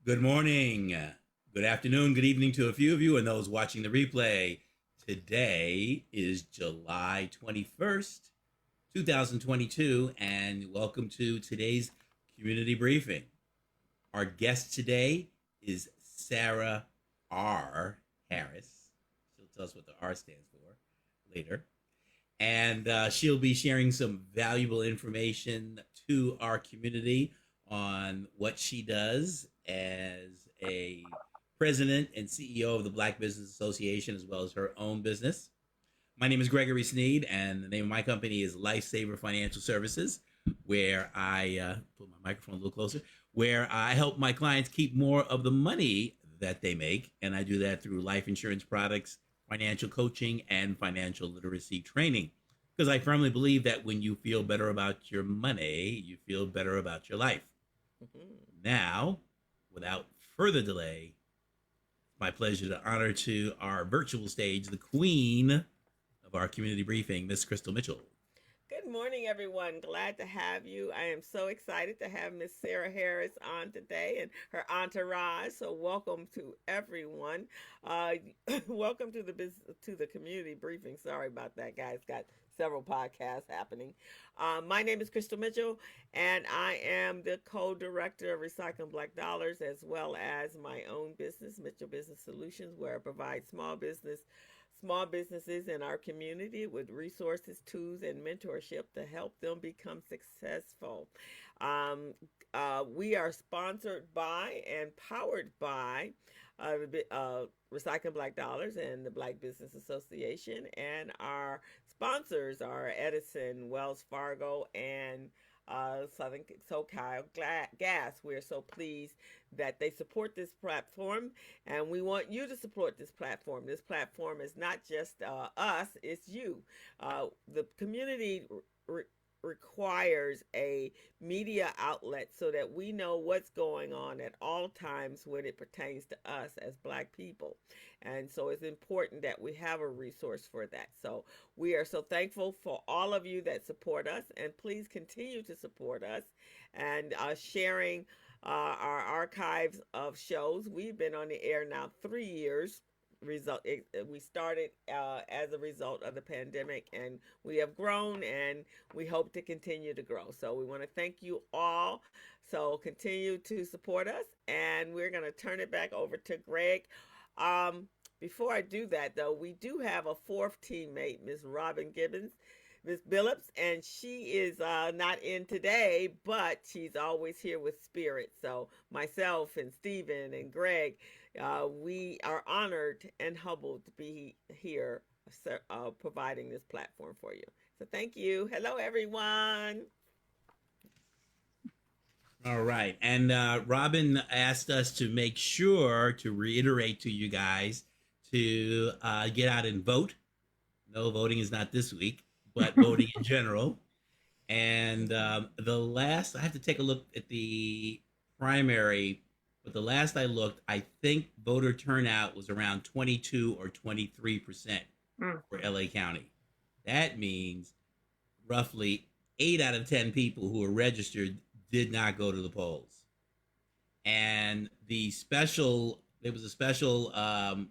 Good morning, good afternoon, good evening to a few of you and those watching the replay. Today is July 21st, 2022, and welcome to today's community briefing. Our guest today is Sarah R. Harris. She'll tell us what the R stands for later. And she'll be sharing some valuable information to our community on what she does as a president and CEO of the Black Business Association, as well as her own business. My name is Gregory Sneed, and the name of my company is Lifesaver Financial Services, where I put my microphone a little closer, where I help my clients keep more of the money that they make, and I do that through life insurance products, financial coaching, and financial literacy training. Because I firmly believe that when you feel better about your money, you feel better about your life. Now, without further delay, it's my pleasure to honor to our virtual stage the queen of our community briefing, Miss Crystal Mitchell. Good morning, everyone. Glad to have you. I am so excited to have Miss Sarah Harris on today and her entourage. So, welcome to everyone. Welcome to the community briefing. Sorry about that, guys. Got several podcasts happening. My name is Crystal Mitchell, and I am the co-director of Recycling Black Dollars, as well as my own business, Mitchell Business Solutions, where I provide small businesses in our community with resources, tools, and mentorship to help them become successful. We are sponsored by and powered by Recycling Black Dollars and the Black Business Association, and our sponsors are Edison, Wells Fargo, and Southern SoCal Gas. We're so pleased that they support this platform, and we want you to support this platform. This platform is not just us, it's you. The community requires a media outlet so that we know what's going on at all times when it pertains to us as Black people. And so it's important that we have a resource for that. So we are so thankful for all of you that support us, and please continue to support us and sharing our archives of shows. We've been on the air now 3 years. We started as a result of the pandemic, and we have grown, and we hope to continue to grow. So we want to thank you all. So continue to support us, and we're going to turn it back over to Greg. Before I do that, though, we do have a fourth teammate, Miss Robin Gibbons, Miss Billups, and she is not in today, but she's always here with Spirit. So myself and Stephen and Greg, we are honored and humbled to be here providing this platform for you. So thank you. Hello, everyone. All right. And Robin asked us to make sure to reiterate to you guys to get out and vote. No, voting is not this week, but voting in general. And I have to take a look at the primary, but the last I looked, I think voter turnout was around 22 or 23% for LA County. That means roughly 8 out of 10 people who are registered did not go to the polls. And there was a special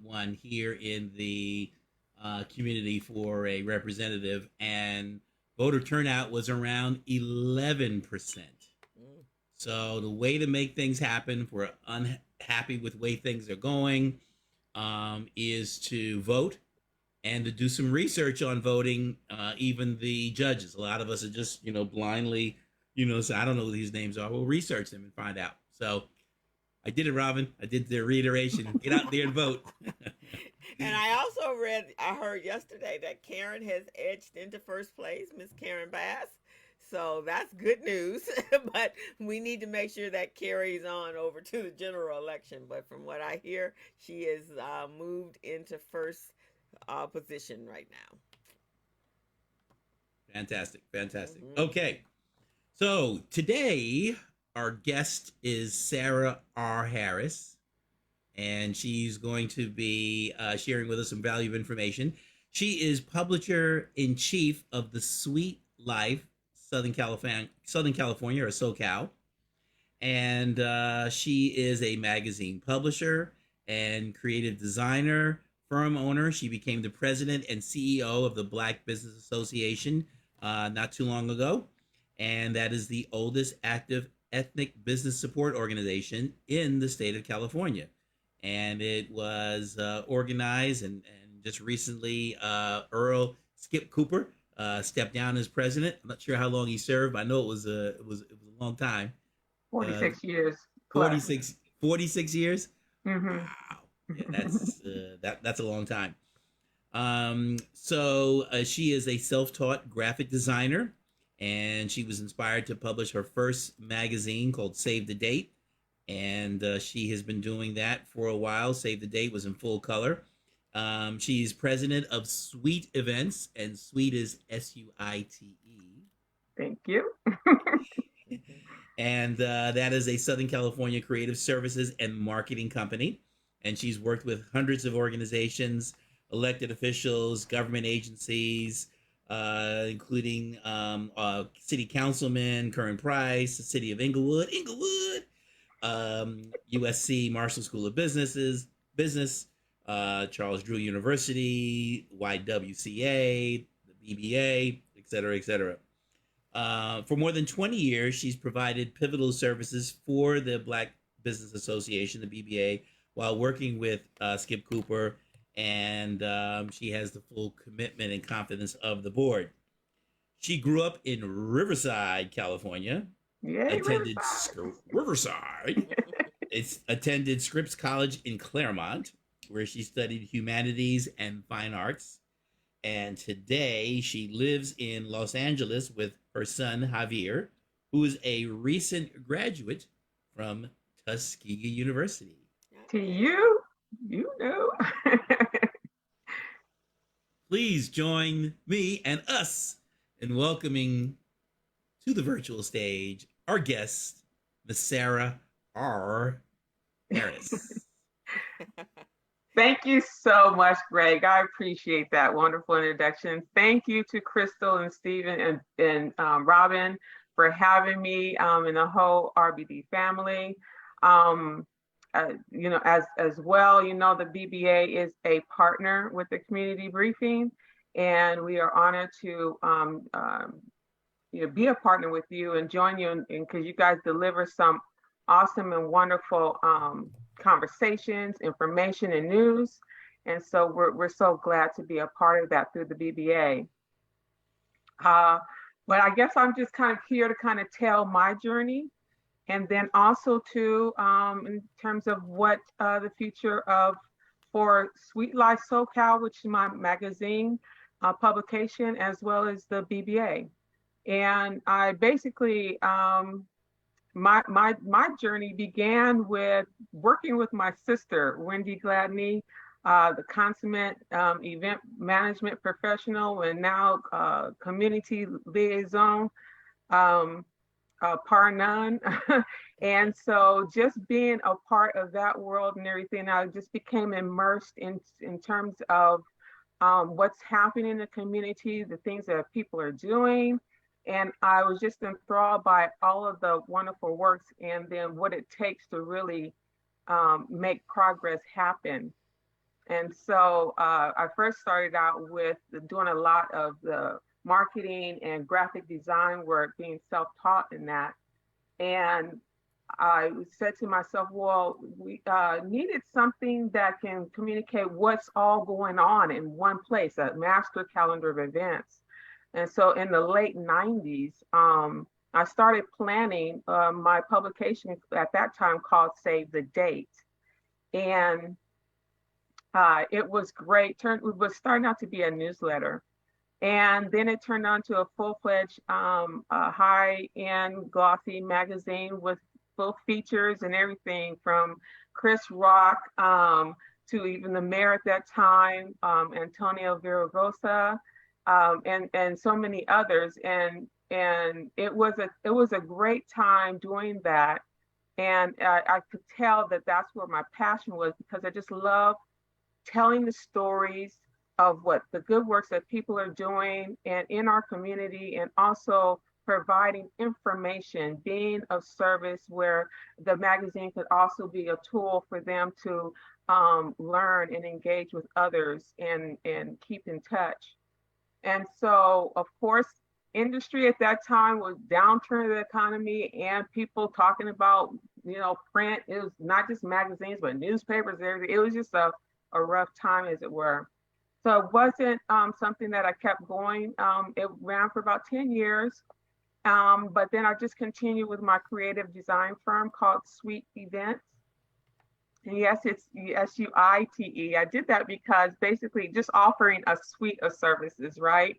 one here in the community for a representative, and voter turnout was around 11%. So the way to make things happen, if we're unhappy with the way things are going, is to vote and to do some research on voting. Even the judges, a lot of us are just, blindly, so I don't know who these names are. We'll research them and find out. So I did it, Robin. I did the reiteration. Get out there and vote. And I heard yesterday that Karen has edged into first place, Miss Karen Bass. So that's good news, but we need to make sure that carries on over to the general election. But from what I hear, she is moved into first position right now. Fantastic. Okay. So today, our guest is Sarah R. Harris, and she's going to be sharing with us some valuable information. She is publisher-in-chief of the Suite Life Southern California, or SoCal, And she is a magazine publisher and creative designer, firm owner. She became the president and CEO of the Black Business Association not too long ago, and that is the oldest active ethnic business support organization in the state of California. And it was organized and just recently Earl Skip Cooper stepped down as president. I'm not sure how long he served. I know it was a long time. Uh, 46 years plus. 46 years. Mm-hmm. Wow. Yeah, that's a long time. So she is a self-taught graphic designer, and she was inspired to publish her first magazine called Save the Date, and she has been doing that for a while. Save the Date was in full color. She's president of Suite Events, and Suite is Suite. Thank you. And that is a Southern California creative services and marketing company. And she's worked with hundreds of organizations, elected officials, government agencies, including city councilman Curran Price, the city of Inglewood, USC Marshall School of Business, Charles Drew University, YWCA, the BBA, et cetera, et cetera. For more than 20 years, she's provided pivotal services for the Black Business Association, the BBA, while working with Skip Cooper, and she has the full commitment and confidence of the board. She grew up in Riverside, California, Yay, attended Riverside. Riverside, attended Scripps College in Claremont, where she studied humanities and fine arts. And today she lives in Los Angeles with her son Javier, who is a recent graduate from Tuskegee University. To you, you know. Please join me and us in welcoming to the virtual stage our guest, Miss Sarah R. Harris. Thank you so much, Greg. I appreciate that wonderful introduction. Thank you to Crystal and Stephen and Robin for having me and the whole RBD family. As well, the BBA is a partner with the community briefing, and we are honored to be a partner with you and join you because you guys deliver some awesome and wonderful conversations, information, and news. And so we're so glad to be a part of that through the BBA. But I guess I'm just kind of here to kind of tell my journey, and then also to in terms of what the future for Suite Life SoCal, which is my magazine publication, as well as the BBA. And I basically my journey began with working with my sister, Wendy Gladney, the consummate event management professional and now community liaison par none. And so just being a part of that world and everything, I just became immersed in terms of what's happening in the community, the things that people are doing. And I was just enthralled by all of the wonderful works and then what it takes to really make progress happen. And so I first started out with doing a lot of the marketing and graphic design work, being self-taught in that. And I said to myself, well, we needed something that can communicate what's all going on in one place, a master calendar of events. And so in the late 90s, I started planning my publication at that time called Save the Date. And it was great. It was starting out to be a newsletter. And then it turned on to a full-fledged high-end glossy magazine with full features and everything from Chris Rock to even the mayor at that time, Antonio Villaraigosa, and so many others. And it was a great time doing that. And I could tell that that's where my passion was, because I just love telling the stories of what the good works that people are doing and in our community, and also providing information, being of service, where the magazine could also be a tool for them to learn and engage with others and keep in touch. And so, of course, industry at that time was downturn of the economy and people talking about, print. It was not just magazines, but newspapers, everything. It was just a rough time, as it were. So it wasn't something that I kept going. It ran for about 10 years. But then I just continued with my creative design firm called Suite Events. And yes, it's SUITE. I did that because basically just offering a suite of services, right?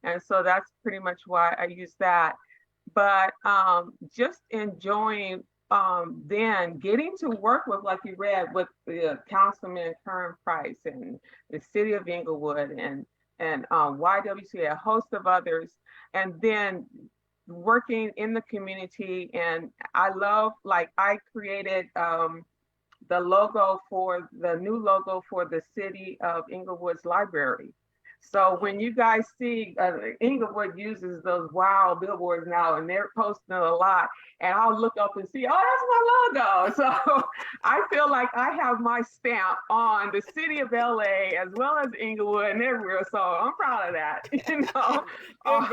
And so that's pretty much why I use that. But just enjoying then getting to work with, like you read, with the Councilman Kern Price and the City of Inglewood and YWCA, a host of others, and then working in the community. And I love, like, I created the new logo for the City of Inglewood's library. So when you guys see Inglewood uses those wow billboards now, and they're posting it a lot, and I'll look up and see, oh, that's my logo. So I feel like I have my stamp on the city of LA as well as Inglewood and everywhere. So I'm proud of that. Good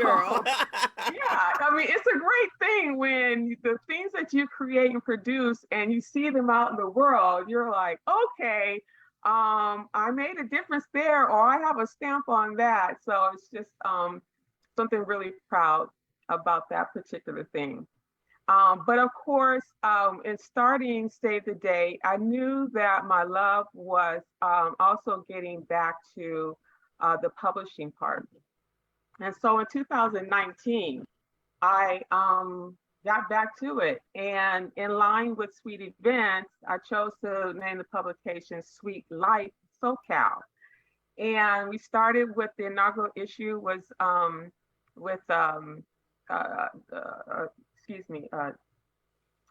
girl. Yeah, I mean, it's a great thing when the things that you create and produce and you see them out in the world, you're like, okay, I made a difference there, or I have a stamp on that. So it's just something really proud about that particular thing. But of course, in starting Save the Day, I knew that my love was also getting back to the publishing part. And so in 2019, I got back to it. And in line with Suite Events, I chose to name the publication Suite Life SoCal. And we started with the inaugural issue was with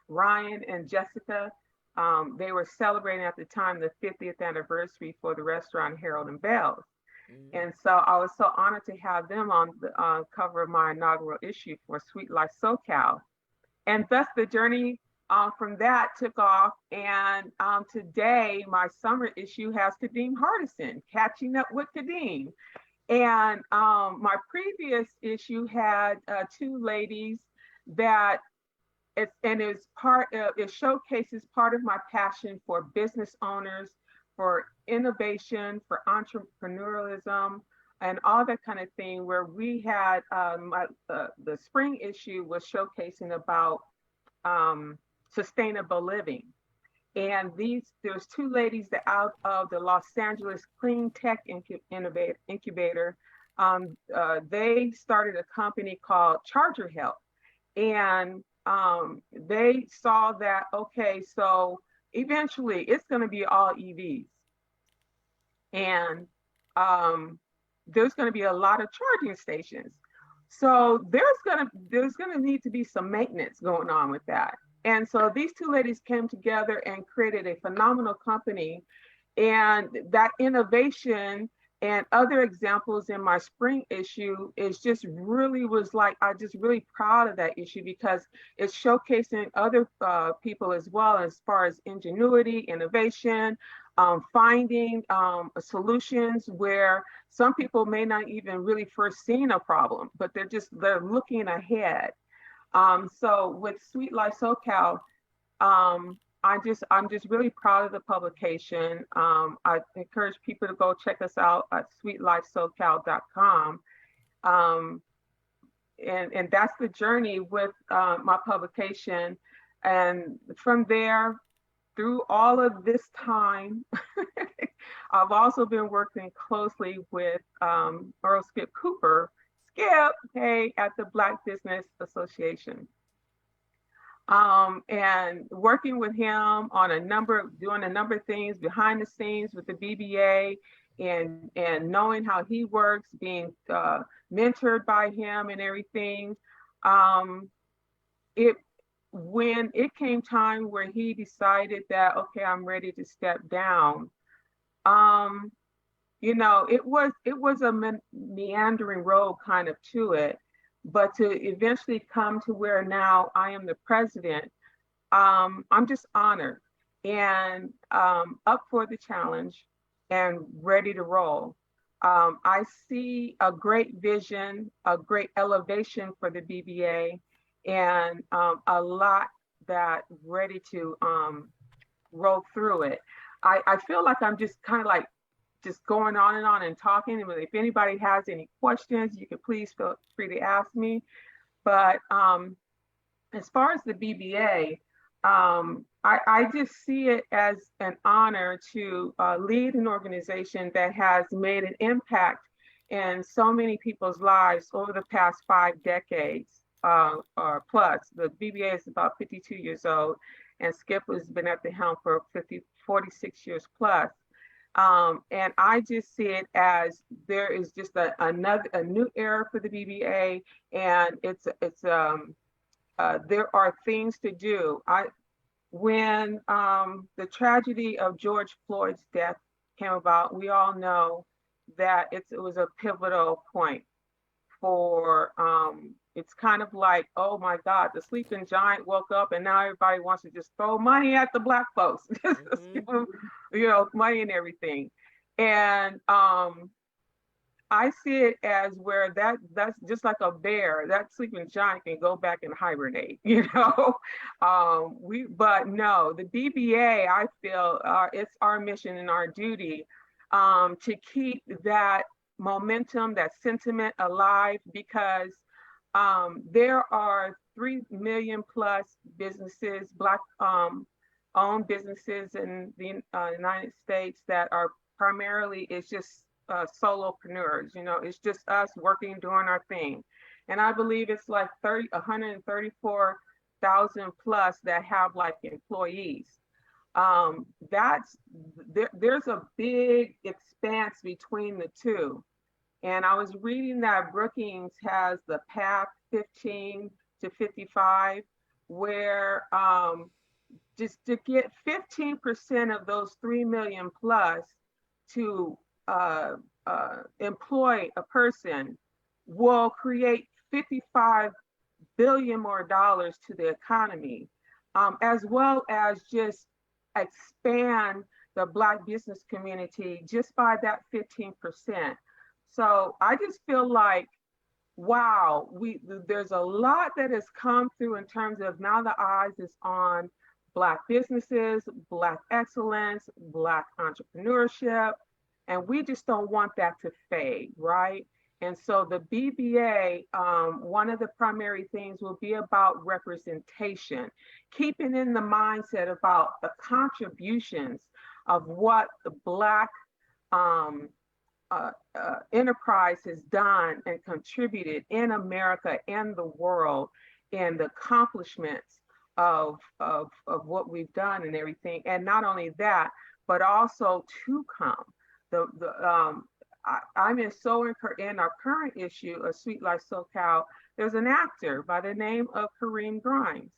Ryan and Jessica. They were celebrating at the time the 50th anniversary for the restaurant Harold and Bells. And so I was so honored to have them on the cover of my inaugural issue for Suite Life SoCal. And thus the journey from that took off. And today my summer issue has Kadeem Hardison, Catching Up with Kadeem. And my previous issue had two ladies that it showcases part of my passion for business owners, for innovation, for entrepreneurialism, and all that kind of thing, where we had the spring issue was showcasing about sustainable living. And there's two ladies that out of the Los Angeles Clean Tech Incubator, they started a company called Charger Health. And they saw that, okay, so eventually it's going to be all EVs. And there's going to be a lot of charging stations. So there's going to need to be some maintenance going on with that. And so these two ladies came together and created a phenomenal company. And that innovation and other examples in my spring issue is just really was like, I just really proud of that issue because it's showcasing other people as well, as far as ingenuity, innovation, finding solutions where some people may not even really first seen a problem, but they're looking ahead. So with Suite Life SoCal, I'm just really proud of the publication. I encourage people to go check us out at suitelifesocal.com. And that's the journey with my publication. And from there, through all of this time, I've also been working closely with Earl Skip Cooper, hey, at the Black Business Association. And working with him on doing a number of things behind the scenes with the BBA and knowing how he works, being mentored by him and everything. When it came time where he decided that, okay, I'm ready to step down, it was a meandering road kind of to it. but to eventually come to where now I am the president, I'm just honored and up for the challenge and ready to roll. I see a great vision, a great elevation for the BBA, and a lot that ready to roll through it. I feel like I'm just kind of like just going on and talking. And if anybody has any questions, you can please feel free to ask me. But as far as the BBA, I just see it as an honor to lead an organization that has made an impact in so many people's lives over the past 5 decades or plus. The BBA is about 52 years old, and Skip has been at the helm for 46 years plus. And I just see it as there is just a new era for the BBA, and there are things to do. When the tragedy of George Floyd's death came about, we all know that it was a pivotal point for, it's kind of like, oh my God, the sleeping giant woke up and now everybody wants to just throw money at the Black folks, money and everything. And I see it as where that's just like a bear. That sleeping giant can go back and hibernate, but no, the BBA, I feel it's our mission and our duty to keep that momentum, that sentiment alive, because there are 3 million plus businesses, Black owned businesses in the United States that are primarily, it's just solopreneurs. It's just us working, doing our thing. And I believe it's like 134,000 plus that have like employees. There's a big expanse between the two. And I was reading that Brookings has the path 15 to 55, where just to get 15% of those 3 million plus to employ a person will create 55 billion more dollars to the economy, as well as just expand the Black business community just by that 15%. So I just feel like, wow, there's a lot that has come through in terms of now the eyes is on Black businesses, Black excellence, Black entrepreneurship, and we just don't want that to fade, right? And so the BBA, one of the primary things will be about representation, keeping in the mindset about the contributions of what the Black enterprise has done and contributed in America and the world, and the accomplishments of what we've done and everything. And not only that, but also to come. I'm in our current issue of Suite Life SoCal, there's an actor by the name of Kareem Grimes.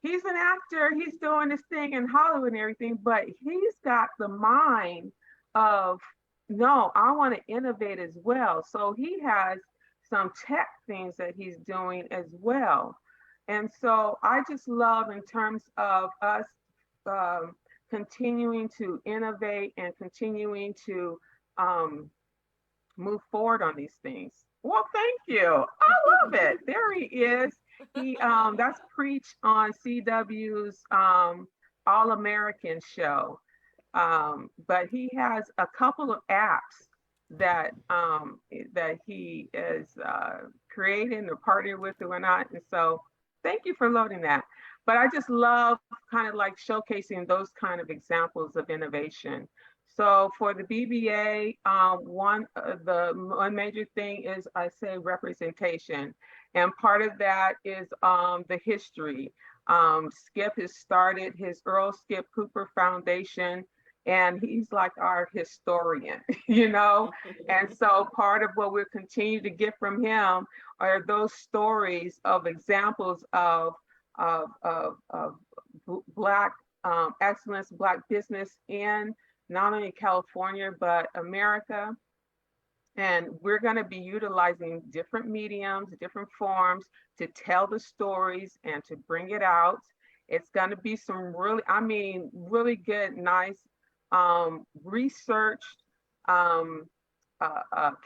He's an actor, he's doing this thing in Hollywood and everything, but he's got the mind of, no, I want to innovate as well. So he has some tech things that he's doing as well. And so I just love, in terms of us continuing to innovate and continuing to move forward on these things. Well, thank you. I love it. There he is. That's preached on CW's All American show. But he has a couple of apps that he is creating or partnered with or whatnot. And so thank you for loading that. But I just love kind of like showcasing those kind of examples of innovation. So for the BBA, one major thing is, I say, representation. And part of that is the history. Skip has started his Earl Skip Cooper Foundation, and he's like our historian, And so part of what we'll continue to get from him are those stories of examples of Black excellence, Black business in not only California, but America. And we're going to be utilizing different mediums, different forms to tell the stories and to bring it out. It's going to be some really, I mean, really good, nice researched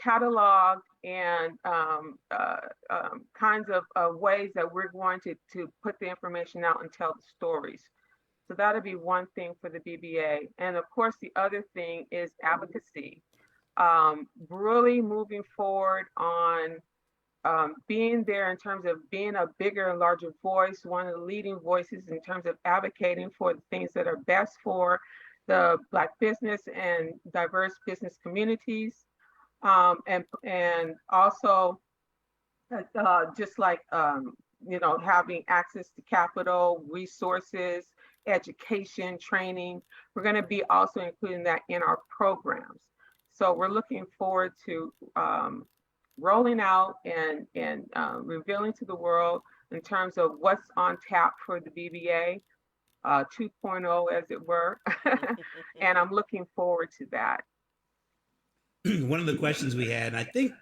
catalog and kinds of ways that we're going to put the information out and tell the stories. So that'll be one thing for the BBA. And of course, the other thing is advocacy. Really moving forward on being there in terms of being a bigger and larger voice, one of the leading voices in terms of advocating for the things that are best for the Black business and diverse business communities. And also just like, having access to capital, resources, education, training. We're going to be also including that in our programs. So we're looking forward to rolling out and revealing to the world in terms of what's on tap for the BBA 2.0, as it were. And I'm looking forward to that. One of the questions we had, and I think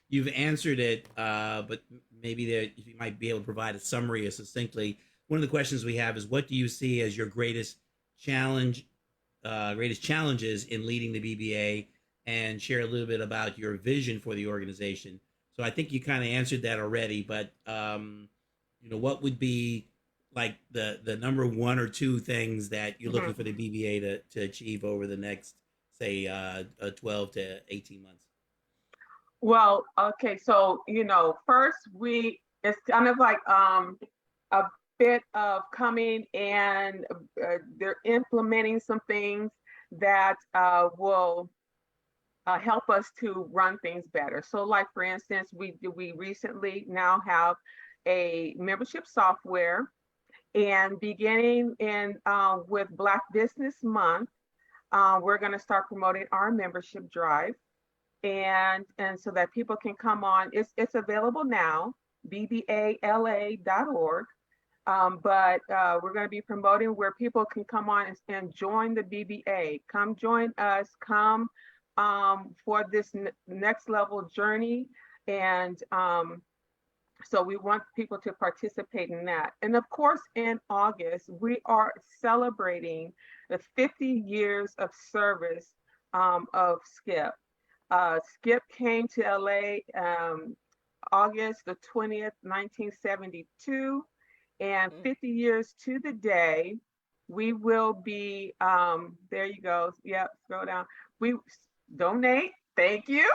you've answered it, but maybe you might be able to provide a summary or succinctly. One of the questions we have is, what do you see as your greatest challenges in leading the BBA, and share a little bit about your vision for the organization. So I think you kind of answered that already, but what would be like the number one or two things that you're looking for the BBA to achieve over the next, say, 12 to 18 months? Well, okay, so first it's kind of like a bit of coming and they're implementing some things that will help us to run things better. So like, for instance, we recently now have a membership software, and beginning in with Black Business Month, we're going to start promoting our membership drive, and so that people can come on. It's available now, bbala.org. But we're going to be promoting where people can come on and join the BBA. Come join us. Come for this next level journey. And so we want people to participate in that. And of course, in August, we are celebrating the 50 years of service of Skip. Skip came to LA August the 20th, 1972. And 50 years to the day, we will be, there you go. Yep, scroll down. We donate. Thank you.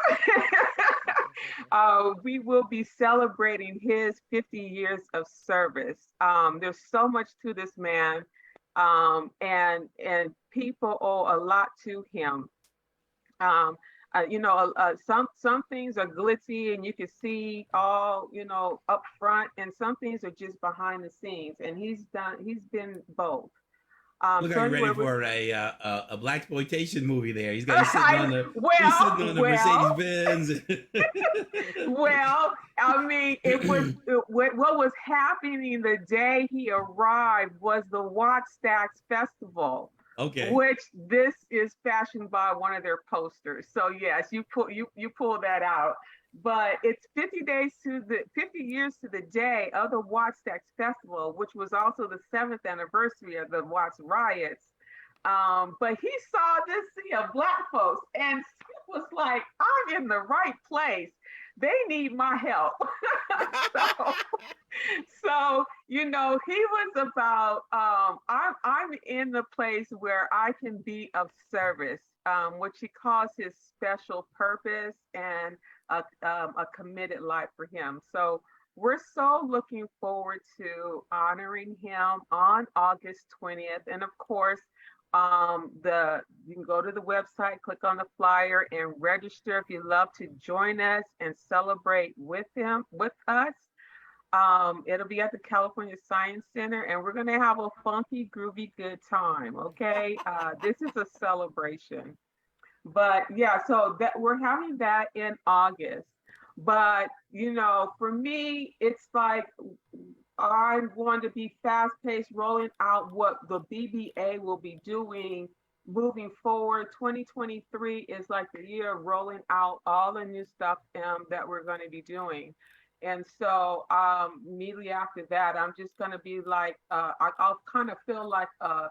We will be celebrating his 50 years of service. There's so much to this man, and people owe a lot to him. Some things are glitzy and you can see all, up front, and some things are just behind the scenes, and he's been both. Look, so ready for a blaxploitation movie there. He's sitting on the Mercedes Benz. Well, I mean, what was happening the day he arrived was the Wattstacks Festival. Okay. Which this is fashioned by one of their posters. So yes, you pull that out. But it's 50 years to the day of the Wattstacks Festival, which was also the 7th anniversary of the Watts riots. But he saw this sea of Black folks and was like, I'm in the right place. They need my help. So, he was about, I'm in the place where I can be of service, which he calls his special purpose and a committed life for him. So we're so looking forward to honoring him on August 20th. And of course, you can go to the website, click on the flyer, and register if you'd love to join us and celebrate with us. It'll be at the California Science Center, and we're going to have a funky, groovy, good time. Okay, this is a celebration. But yeah, so that we're having that in August. But for me, it's like, I'm going to be fast-paced, rolling out what the BBA will be doing moving forward, 2023 is like the year of rolling out all the new stuff that we're going to be doing. And so immediately after that, I'm just going to be like, I'll kind of feel like a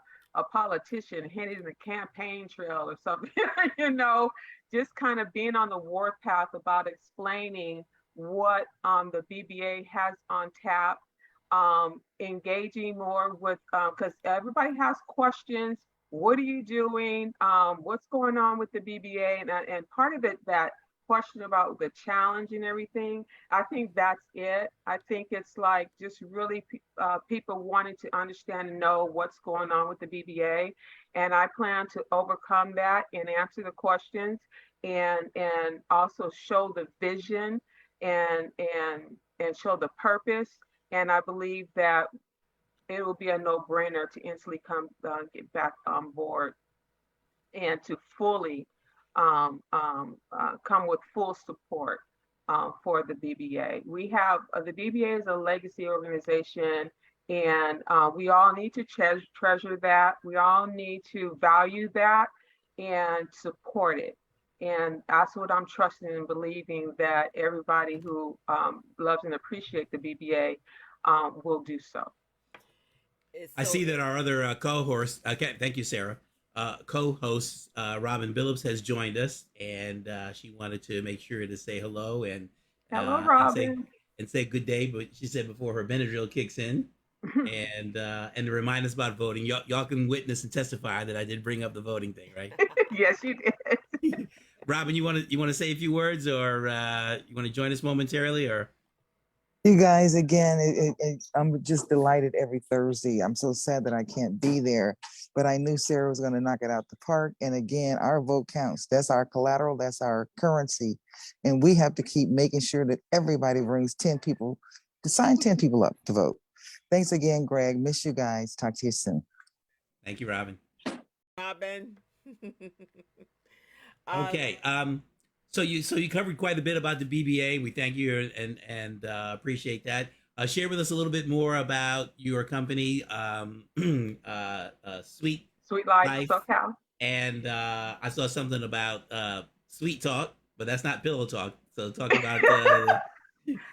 politician heading the campaign trail or something, you know, just kind of being on the warpath about explaining what the BBA has on tap, engaging more with, because everybody has questions. What are you doing? What's going on with the BBA? And part of it, that question about the challenge and everything, I think that's it. I think it's like just really people wanting to understand and know what's going on with the BBA. And I plan to overcome that and answer the questions and also show the vision and show the purpose. And I believe that it will be a no-brainer to instantly come get back on board and to fully come with full support for the BBA. We have the BBA is a legacy organization, and we all need to treasure that. We all need to value that and support it. And that's what I'm trusting and believing, that everybody who loves and appreciates the BBA will do so. I see that our other co-host, thank you, Sarah, co-host Robin Billups has joined us, and she wanted to make sure to say hello hello, Robin, and say good day. But she said before her Benadryl kicks in, and to remind us about voting. Y'all can witness and testify that I did bring up the voting thing, right? Yes, you did. Robin, you want to say a few words, or you want to join us momentarily, or? You guys, again, I'm just delighted every Thursday. I'm so sad that I can't be there, but I knew Sarah was going to knock it out the park. And again, our vote counts. That's our collateral. That's our currency. And we have to keep making sure that everybody brings 10 people to sign 10 people up to vote. Thanks again, Greg. Miss you guys. Talk to you soon. Thank you, Robin. Robin. Okay. So you covered quite a bit about the BBA. We thank you and appreciate that. Share with us a little bit more about your company, Suite Life SoCal. And I saw something about Sweet Talk, but that's not Pillow Talk. So talk about.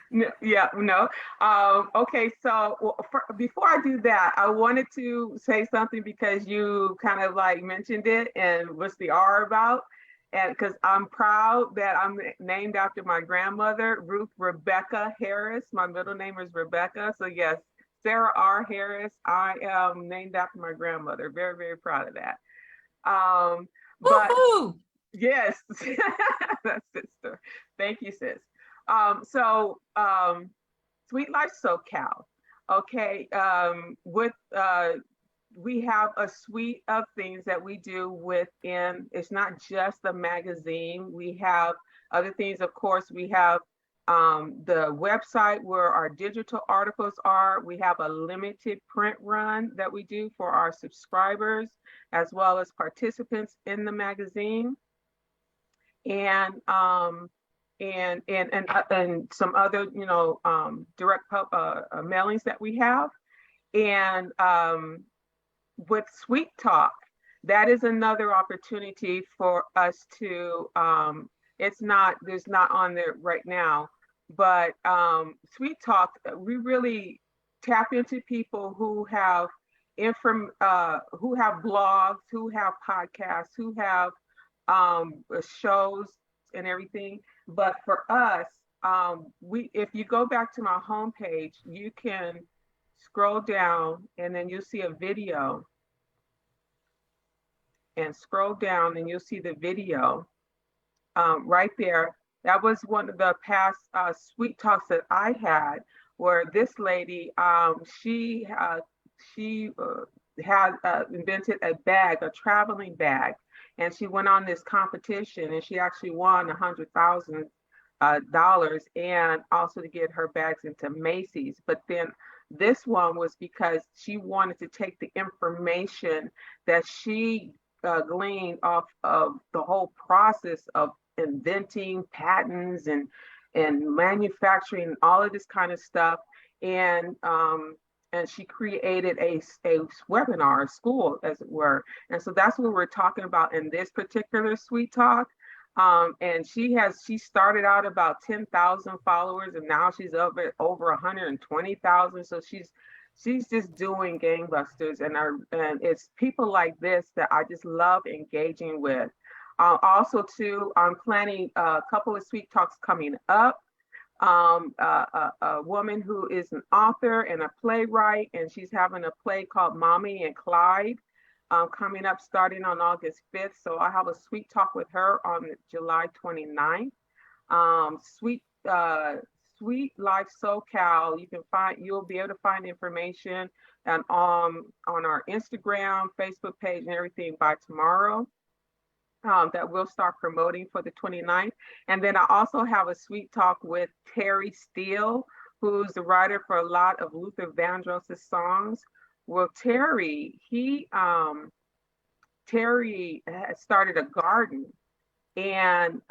No. Okay, so before I do that, I wanted to say something because you kind of like mentioned it, and what's the R about? And because I'm proud that I'm named after my grandmother, Ruth Rebecca Harris. My middle name is Rebecca. So yes, Sarah R. Harris. I am named after my grandmother. Very, very proud of that. But woo-hoo! Yes, that's sister. Thank you, sis. Suite Life SoCal. Okay, we have a suite of things that we do within. It's not just the magazine. We have other things. Of course, we have the website where our digital articles are. We have a limited print run that we do for our subscribers, as well as participants in the magazine, and some other, direct mailings that we have. And with Sweet Talk, that is another opportunity for us to, there's not on there right now, but Sweet Talk, we really tap into people who have who have blogs, who have podcasts, who have shows and everything. But for us, if you go back to my homepage, you can scroll down and then you'll see a video, and scroll down and you'll see the video right there. That was one of the past Sweet Talks that I had, where this lady, she had invented a bag, a traveling bag, and she went on this competition and she actually won $100,000 and also to get her bags into Macy's. But then this one was because she wanted to take the information that she gleaned off of the whole process of inventing patents and manufacturing all of this kind of stuff, and and she created a webinar, a school, as it were. And so that's what we're talking about in this particular Sweet Talk. And she started out about 10,000 followers, and now she's over 120,000. So she's just doing gangbusters, and it's people like this that I just love engaging with. Also, too, I'm planning a couple of Sweet Talks coming up. A woman who is an author and a playwright, and she's having a play called Mommy and Clyde coming up starting on August 5th. So I have a Sweet Talk with her on July 29th. Suite Life SoCal, you'll be able to find information and on our Instagram, Facebook page, and everything by tomorrow. That we'll start promoting for the 29th. And then I also have a Sweet Talk with Terry Steele, who's the writer for a lot of Luther Vandross' songs. Well, Terry started a garden, and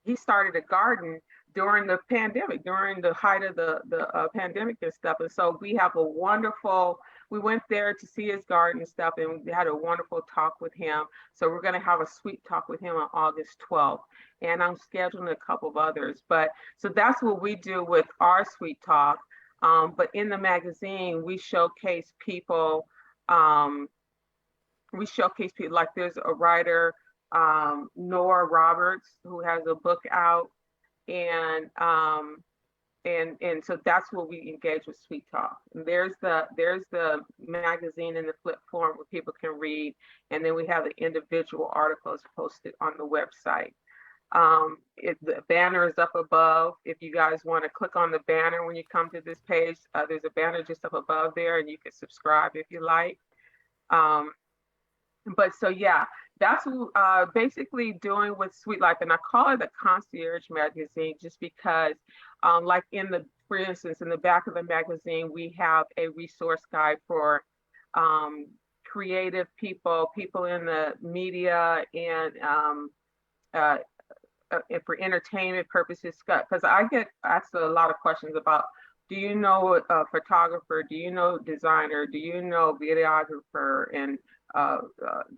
he started a garden during the pandemic, during the height of the pandemic and stuff. And so we went there to see his garden and stuff, and we had a wonderful talk with him. So we're going to have a Sweet Talk with him on August 12th. And I'm scheduling a couple of others. So that's what we do with our Sweet Talk. But in the magazine, we showcase people. Like there's a writer, Nora Roberts, who has a book out. And so that's where we engage with Sweet Talk. And there's the magazine in the flip form where people can read, and then we have the individual articles posted on the website. The banner is up above. If you guys want to click on the banner when you come to this page, there's a banner just up above there, and you can subscribe if you like. But so yeah, that's basically doing with Sweet Life, and I call it the concierge magazine just because, like for instance, in the back of the magazine, we have a resource guide for creative people in the media, and for entertainment purposes, because I get asked a lot of questions about, do you know a photographer? Do you know designer? Do you know videographer? And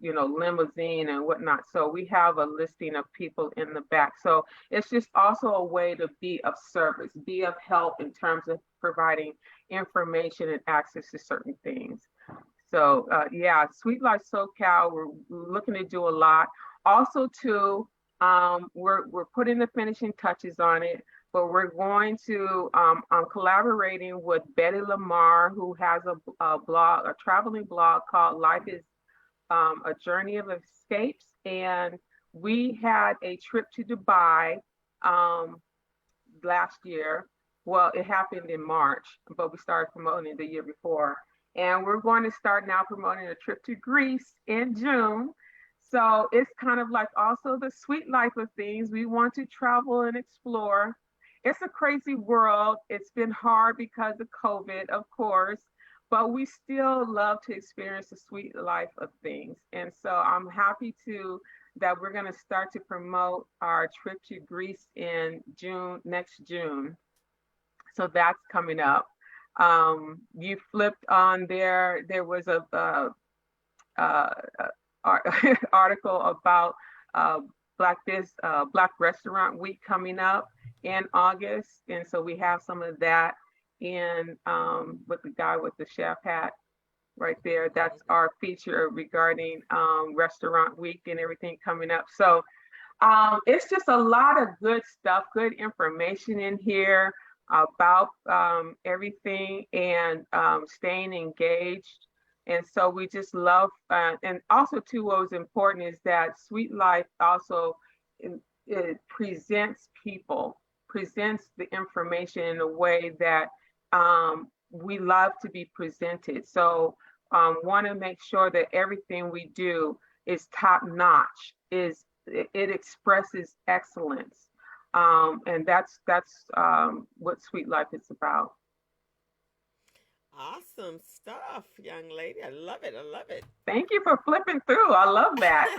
limousine and whatnot. So we have a listing of people in the back. So it's just also a way to be of service, be of help in terms of providing information and access to certain things. So yeah, Suite Life SoCal, we're looking to do a lot. Also too, we're putting the finishing touches on it, but we're going to, I'm collaborating with Betty Lamar, who has a blog, a traveling blog called Life is a Journey of Escapes. And we had a trip to Dubai last year. Well, it happened in March, but we started promoting it the year before. And we're going to start now promoting a trip to Greece in June. So it's kind of like also the sweet life of things. We want to travel and explore. It's a crazy world. It's been hard because of COVID, of course, but we still love to experience the sweet life of things. And so I'm happy that we're going to start to promote our trip to Greece in next June. So that's coming up. You flipped on there was a article about Black Restaurant Week coming up in August, and so we have some of that in with the guy with the chef hat right there. That's our feature regarding Restaurant Week and everything coming up. So it's just a lot of good stuff, good information in here about everything, and staying engaged. And so we just love, and also too, what was important is that Sweet Life also it presents the information in a way that we love to be presented. So want to make sure that everything we do is top notch, it expresses excellence. And that's what Sweet Life is about. Awesome stuff, young lady. I love it. I love it. Thank you for flipping through. I love that.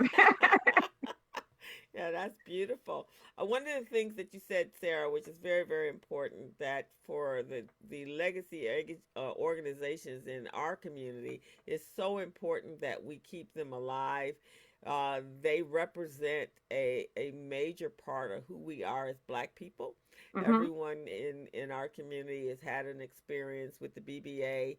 Yeah, that's beautiful. One of the things that you said, Sarah, which is very, very important, that for the legacy organizations in our community, it's so important that we keep them alive. They represent a major part of who we are as Black people. Hmm. Everyone in our community has had an experience with the BBA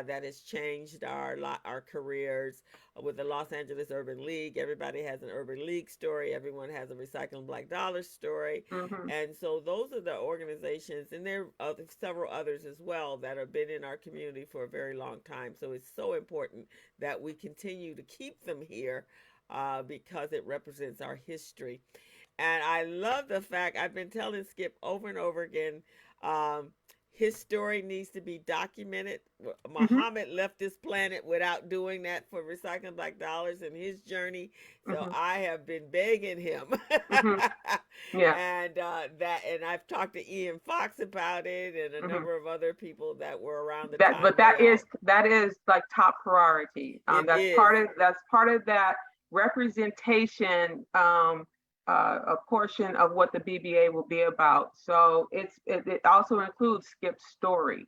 that has changed our careers. With the Los Angeles Urban League, everybody has an Urban League story. Everyone has a Recycling Black Dollar story. Hmm. And so those are the organizations, and there are several others as well that have been in our community for a very long time. So it's so important that we continue to keep them here because it represents our history. And I love the fact I've been telling Skip over and over again. Um, his story needs to be documented. Hmm. Muhammad left this planet without doing that for Recycling Black Dollars and his journey. So Hmm. I have been begging him. Hmm. Yeah. And I've talked to Ian Fox about it and a Hmm. number of other people that were around the That, time but they all. that is like top priority. It is. That's part of that representation. A portion of what the BBA will be about. So it also includes Skip's story.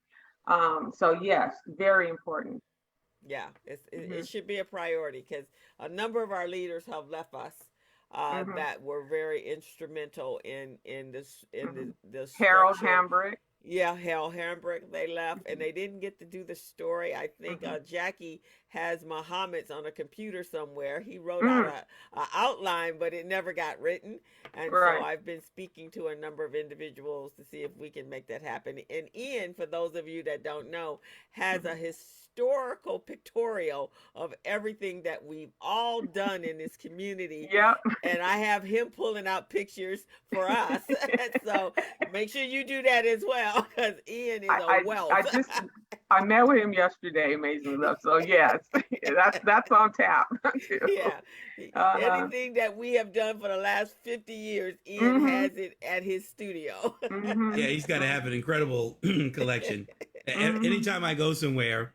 So yes, very important. Yeah, it Hmm. should be a priority because a number of our leaders have left us Hmm. that were very instrumental in this in Hmm. the Harold structure. Hambrick. Yeah, Hal Hambrick, they left and Hmm. they didn't get to do the story. I think Hmm. Jackie has Muhammad's on a computer somewhere. He wrote out Mm, a outline, but it never got written. And so right. I've been speaking to a number of individuals to see if we can make that happen. And Ian, for those of you that don't know, has a Hmm. historical pictorial of everything that we've all done in this community. Yep. And I have him pulling out pictures for us. So make sure you do that as well, because Ian is I, a I wealth. I just I met with him yesterday, amazingly enough. So yes, that's on tap too. Yeah. Uh-huh. Anything that we have done for the last 50 years, Ian Mm-hmm. has it at his studio. Yeah, Mm-hmm. he's got to have an incredible collection. Mm-hmm. Anytime I go somewhere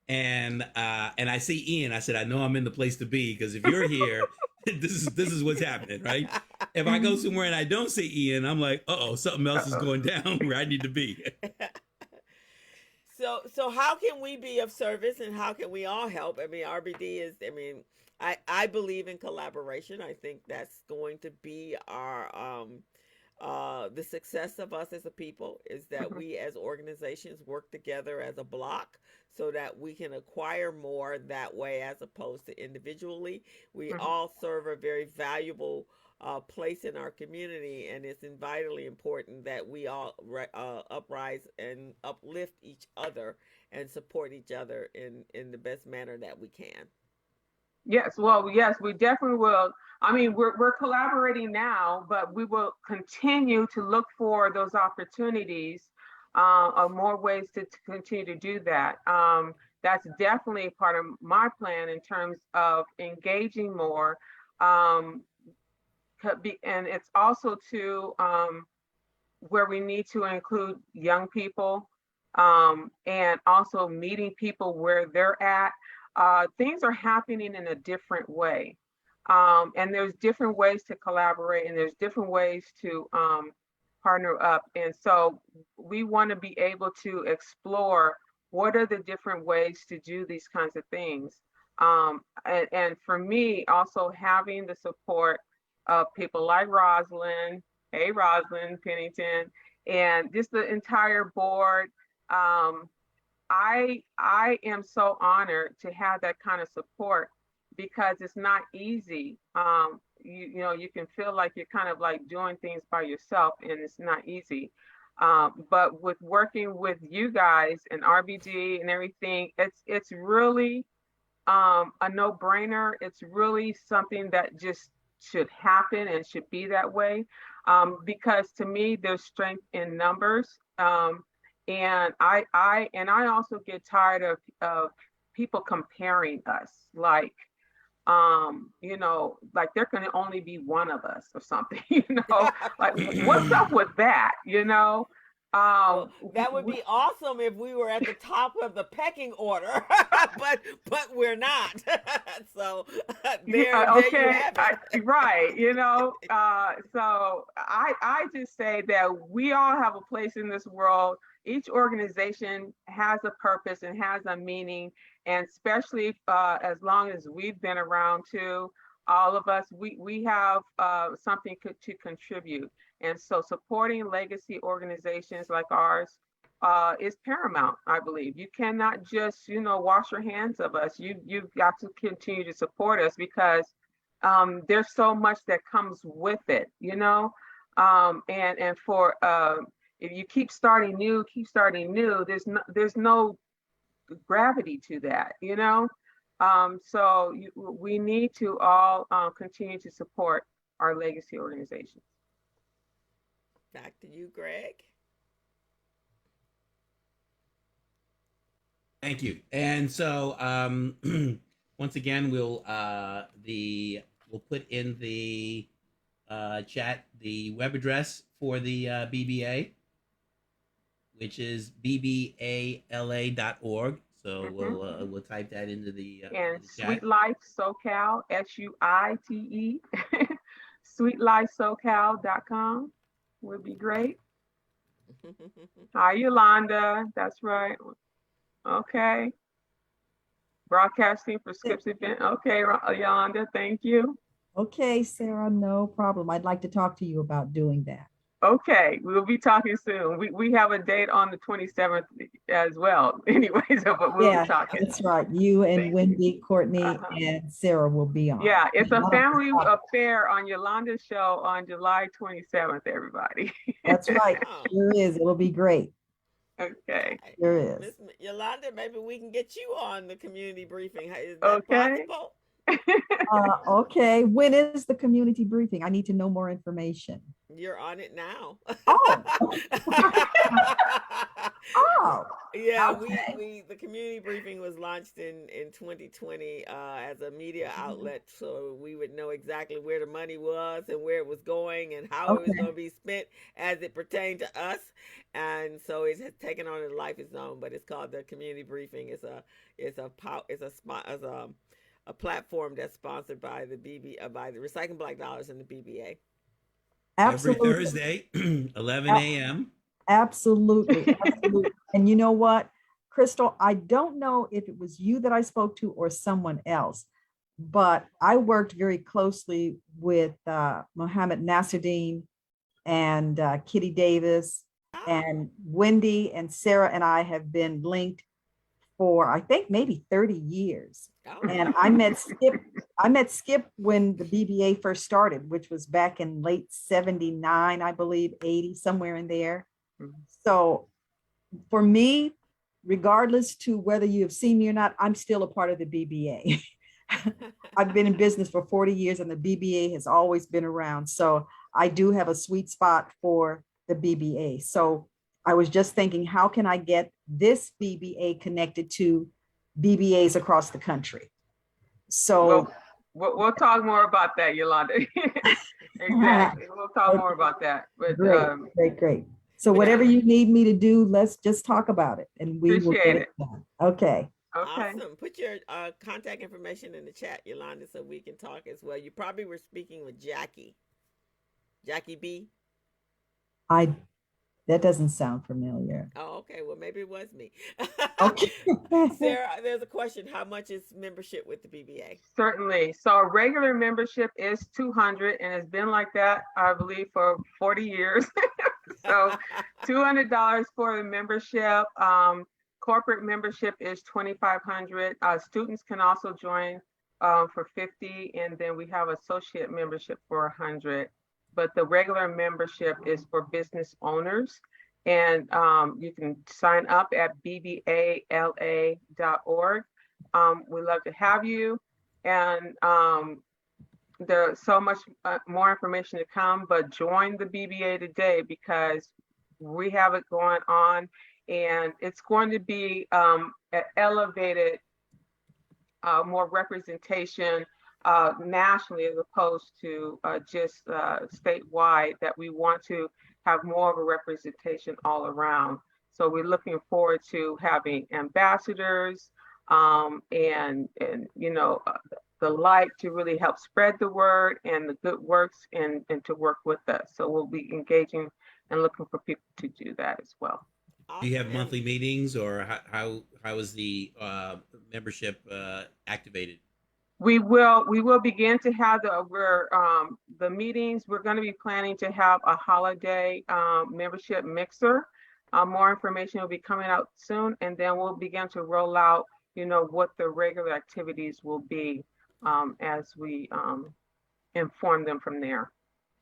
and I see Ian, I said, I know I'm in the place to be because if you're here, this is what's happening, right? If I go Mm-hmm. somewhere and I don't see Ian, I'm like, oh, something else is Uh-oh. going down where I need to be. So how can we be of service and how can we all help? I mean, RBD is, I believe in collaboration. I think that's going to be our the success of us as a people is that Mm-hmm. we as organizations work together as a block so that we can acquire more that way as opposed to individually. We Mm-hmm. all serve a very valuable place in our community, and it's vitally important that we all uprise and uplift each other and support each other in the best manner that we can. Yes, well, yes, we definitely will. I mean, we're collaborating now, but we will continue to look for those opportunities, of more ways to continue to do that. That's definitely part of my plan in terms of engaging more. Um, and it's also to where we need to include young people, and also meeting people where they're at. Things are happening in a different way. And there's different ways to collaborate and there's different ways to partner up. And so we want to be able to explore what are the different ways to do these kinds of things. And for me, also having the support of people like Rosalind, hey, Rosalind Pennington, and just the entire board. Um, I am so honored to have that kind of support because it's not easy. You know, you can feel like you're kind of like doing things by yourself, and it's not easy. But with working with you guys and RBD and everything, it's really a no-brainer. It's really something that just should happen and should be that way, because to me, there's strength in numbers. And I also get tired of people comparing us, like, like there can only be one of us or something, like what's up with that? Well, that would be awesome if we were at the top of the pecking order, but we're not. So there you have it. Right. So I just say that we all have a place in this world. Each organization has a purpose and has a meaning, and especially as long as we've been around too, all of us, we have something to contribute. And so supporting legacy organizations like ours is paramount, I believe. You cannot just, wash your hands of us. You've got to continue to support us because there's so much that comes with it, and for if you keep starting new, there's no gravity to that, we need to all continue to support our legacy organizations. Back to you, Greg. Thank you. And so once again, we'll put in the chat the web address for the BBA, which is bbala.org. So we'll type that into the and the Suite Life SoCal, SUITE, SuiteLifeSoCal.com would be great. Hi, Yolanda. That's right. Okay. Broadcasting for Skip's event. Okay, Yolanda, thank you. Okay, Sarah, no problem. I'd like to talk to you about doing that. Okay, we'll be talking soon. We have a date on the 27th as well. Anyways, but we'll be talking. That's right. You and Wendy, Courtney, and Sarah will be on. Yeah, it's a family affair on Yolanda's show on July 27th, everybody. That's right. Sure is. It'll be great. Okay. Sure is. Miss Yolanda, maybe we can get you on the community briefing. Is that possible? Okay. When is the community briefing? I need to know more information. You're on it now. Oh. Oh. Yeah, okay. The community briefing was launched in 2020 as a media outlet, so we would know exactly where the money was and where it was going and how it was going to be spent as it pertained to us. And so it has taken on a life of its own, but it's called the community briefing. It's a platform that's sponsored by the by the Recycling Black Dollars and the BBA. Absolutely. Every Thursday, 11 a.m. Absolutely. Absolutely. And you know what, Crystal, I don't know if it was you that I spoke to or someone else, but I worked very closely with Mohammed Nasruddin and Kitty Davis and Wendy and Sarah, and I have been linked for, I think, maybe 30 years. And I met Skip when the BBA first started, which was back in late 79, I believe, 80, somewhere in there. So for me, regardless to whether you have seen me or not, I'm still a part of the BBA. I've been in business for 40 years and the BBA has always been around. So I do have a sweet spot for the BBA. So I was just thinking, how can I get this BBA connected to BBAs across the country? So we'll talk more about that, Yolanda. Exactly. We'll talk more about that. But great. So whatever you need me to do, let's just talk about it and we will get it done. Okay. Awesome. Put your contact information in the chat, Yolanda, so we can talk as well. You probably were speaking with Jackie B. That doesn't sound familiar. Oh, okay. Well, maybe it was me. Okay. Sarah, there's a question. How much is membership with the BBA? Certainly. So a regular membership is $200 and it's been like that, I believe, for 40 years. So $200 for the membership. Corporate membership is $2,500. Students can also join for $50, and then we have associate membership for $100. But the regular membership is for business owners, and you can sign up at bbala.org. We'd love to have you, and there's so much more information to come, but join the BBA today because we have it going on, and it's going to be an elevated, more representation nationally as opposed to just statewide, that we want to have more of a representation all around. So we're looking forward to having ambassadors and the like to really help spread the word and the good works and to work with us. So we'll be engaging and looking for people to do that as well. Do you have Awesome. monthly meetings, or how is the membership activated? We will begin to have the meetings. We're going to be planning to have a holiday membership mixer. More information will be coming out soon, and then we'll begin to roll out, what the regular activities will be as we inform them from there.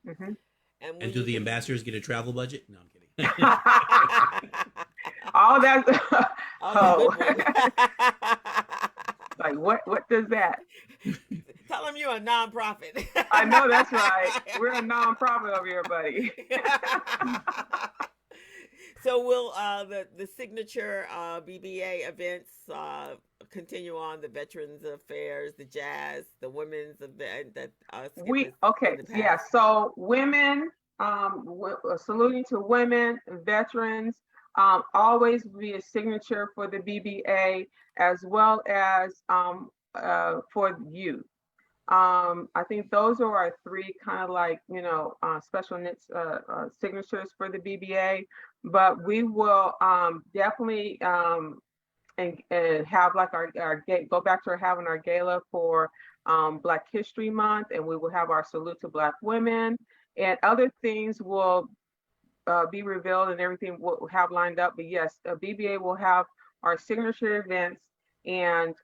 Mm-hmm. And do the ambassadors get a travel budget? No, I'm kidding. All that. Oh. Like what does that? Tell them you're a nonprofit. I know that's right. We're a nonprofit over here, buddy. So will the signature BBA events continue on, the Veterans Affairs, the Jazz, the Women's event that So women, saluting to women, veterans, always be a signature for the BBA, as well as for youth. I think those are our three kind of like, special needs signatures for the BBA, but we will definitely and have like our go back to having our gala for Black History Month, and we will have our salute to Black women, and other things will be revealed and everything we'll have lined up. But yes, BBA will have our signature events and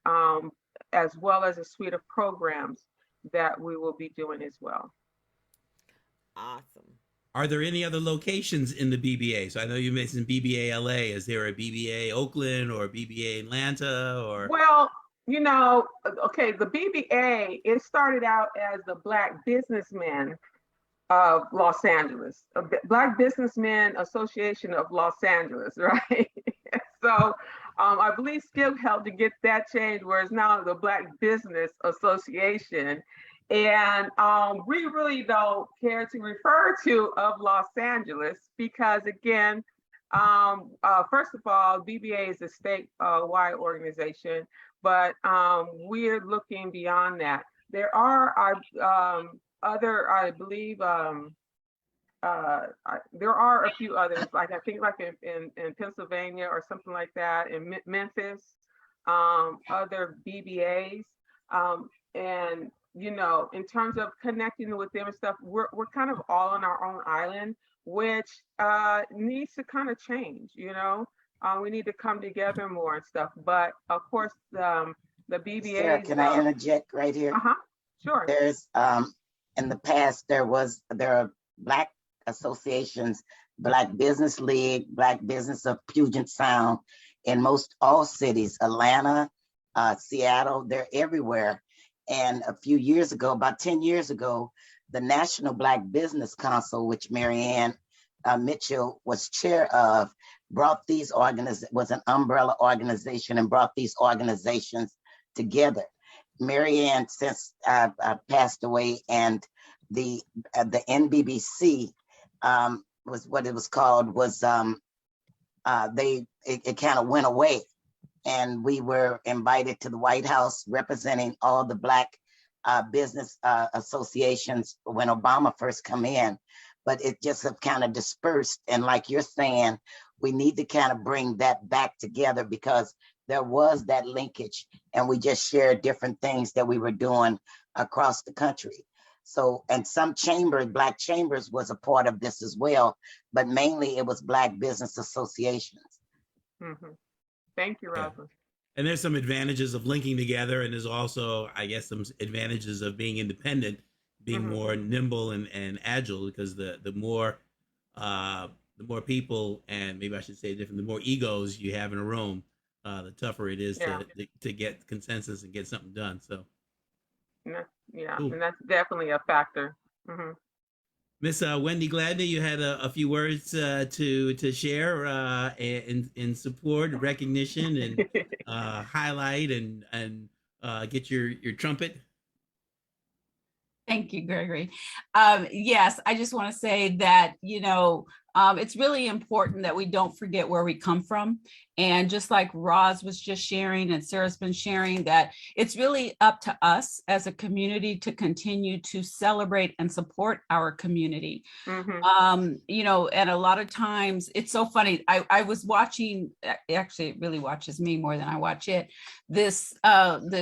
as well as a suite of programs that we will be doing as well. Awesome. Are there any other locations in the BBA? So I know you mentioned BBA LA. Is there a BBA Oakland or a BBA Atlanta or? Well, okay, the BBA, it started out as the Black Businessmen of Los Angeles, Black Businessmen Association of Los Angeles, right? So I believe Skip helped to get that changed, where it's now the Black Business Association. And we really don't care to refer to of Los Angeles because, again, first of all, BBA is a statewide organization, but we're looking beyond that. There are other, I believe, there are a few others, like I think like in Pennsylvania or something like that, in Memphis, other BBAs, and in terms of connecting with them and stuff, we're kind of all on our own island, which needs to kind of change. We need to come together more and stuff. But of course, the BBA. Sarah, can I interject right here? Sure. There's in the past there are Black associations, Black Business League, Black Business of Puget Sound, in most all cities, Atlanta, Seattle, they're everywhere. And a few years ago, about 10 years ago, the National Black Business Council, which Marianne Mitchell was chair of, was an umbrella organization and brought these organizations together. Marianne since passed away, and the NBBC was what it was called, was it kind of went away. And we were invited to the White House representing all the Black business associations when Obama first come in, but it just have kind of dispersed. And like you're saying, we need to kind of bring that back together because there was that linkage and we just shared different things that we were doing across the country. So, and some chambers, Black chambers was a part of this as well, but mainly it was Black business associations. Mm-hmm. Thank you, Rosalind. And there's some advantages of linking together, and there's also, I guess, some advantages of being independent, being more nimble and agile, because the more people, and maybe I should say different, the more egos you have in a room, the tougher it is to get consensus and get something done. So, yeah, cool. And that's definitely a factor. Mm-hmm. Miss Wendy Gladney, you had a few words to share in support, recognition, and highlight and get your trumpet. Thank you, Gregory. Yes, I just want to say that, it's really important that we don't forget where we come from. And just like Roz was just sharing and Sarah's been sharing, that it's really up to us as a community to continue to celebrate and support our community. You know, and a lot of times it's so funny. I was watching, actually it really watches me more than I watch it, this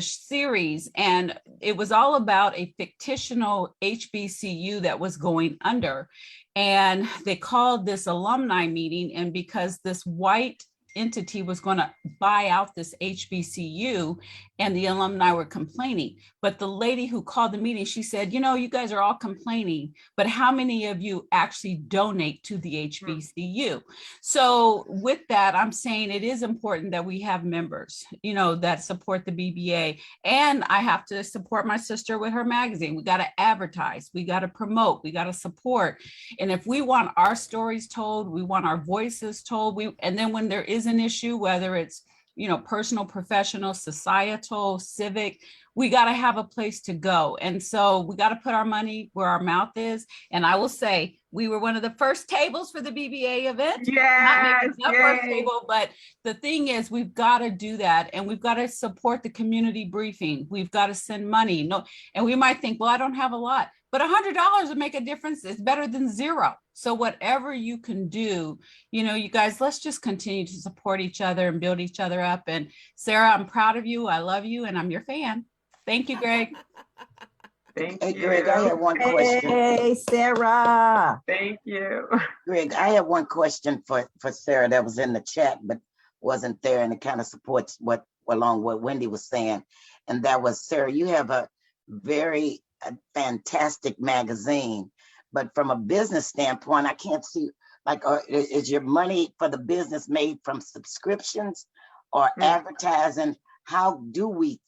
series, and it was all about a fictional HBCU that was going under. And they called this alumni meeting, and because this white entity was going to buy out this HBCU, and the alumni were complaining. But the lady who called the meeting, she said, you know, you guys are all complaining, but how many of you actually donate to the HBCU? So with that, I'm saying it is important that we have members, you know, that support the BBA. And I have to support my sister with her magazine. We got to advertise, we got to promote, we got to support. And if we want our stories told, we want our voices told, and then when there is an issue, whether it's, you know, personal, professional, societal, civic, we got to have a place to go. And so we got to put our money where our mouth is. And I will say, we were one of the first tables for the BBA event. Yes, not first table, but the thing is, we've got to do that, and we've got to support the community briefing. We've got to send money. No, and we might think, well, I don't have a lot, but $100 would make a difference. It's better than zero. So whatever you can do, you know, you guys, let's just continue to support each other and build each other up. And Sarah, I'm proud of you. I love you, and I'm your fan. Thank you, Greg. Thank Hey, you. Greg, I have one question. Hey, Sarah. Thank you. Greg, I have one question for Sarah that was in the chat, but wasn't there, and it kind of supports what along what Wendy was saying. And that was, Sarah, you have a very fantastic magazine, but from a business standpoint, I can't see, like, is your money for the business made from subscriptions or advertising? How do we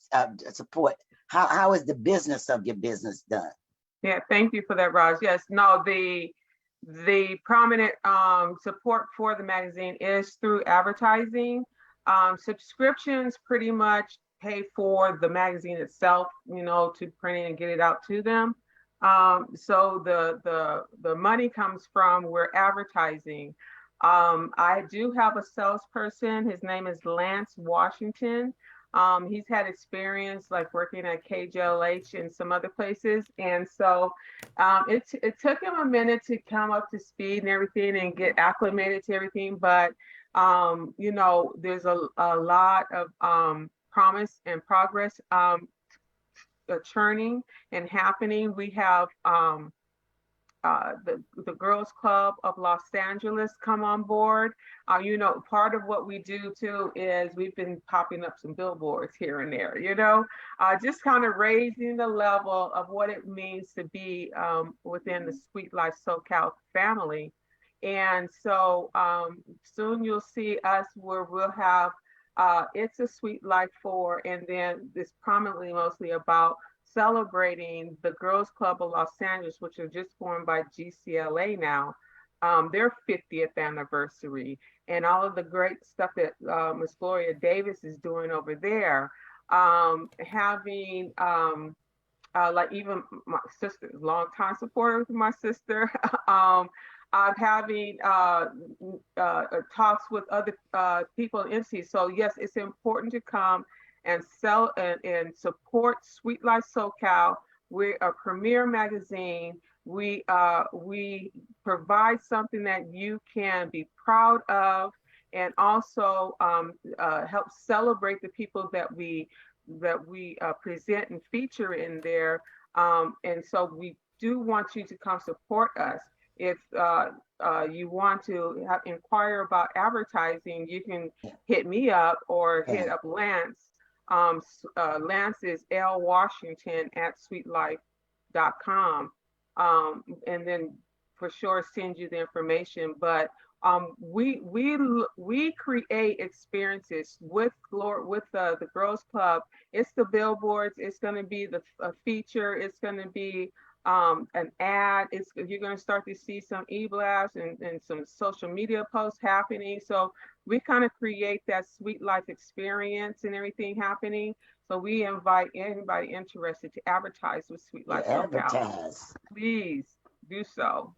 support? How is the business of your business done? Yeah, thank you for that, Raj. Yes, no, the prominent support for the magazine is through advertising. Subscriptions pretty much pay for the magazine itself, you know, to print it and get it out to them. So the money comes from we're advertising. I do have a salesperson. His name is Lance Washington. He's had experience like working at KJLH and some other places. And so it took him a minute to come up to speed and everything and get acclimated to everything. But, you know, there's a lot of promise and progress churning and happening. We have the Girls Club of Los Angeles come on board. You know, part of what we do too is we've been popping up some billboards here and there, you know, just kind of raising the level of what it means to be within the Suite Life SoCal family. And so soon you'll see us where we'll have It's a Suite Life 4, and then this prominently mostly about celebrating the Girls Club of Los Angeles, which are just formed by GCLA now, their 50th anniversary, and all of the great stuff that Miss Gloria Davis is doing over there. Having like even my sister, longtime supporter of my sister, having talks with other people and entities. So yes, it's important to come and sell and support Suite Life SoCal. We're a premier magazine. We provide something that you can be proud of, and also help celebrate the people that we present and feature in there. And so we do want you to come support us. If you want to inquire about advertising, you can hit me up or hit up Lance. Lance is L Washington at suitelife.com, and then for sure send you the information. But we create experiences with the Girls Club. It's the billboards. It's going to be the feature. It's going to be an ad. You're going to start to see some e-blasts and some social media posts happening. So we kind of create that Suite Life experience and everything happening. So we invite anybody interested to advertise with Suite Life SoCal. Advertise. Please do so.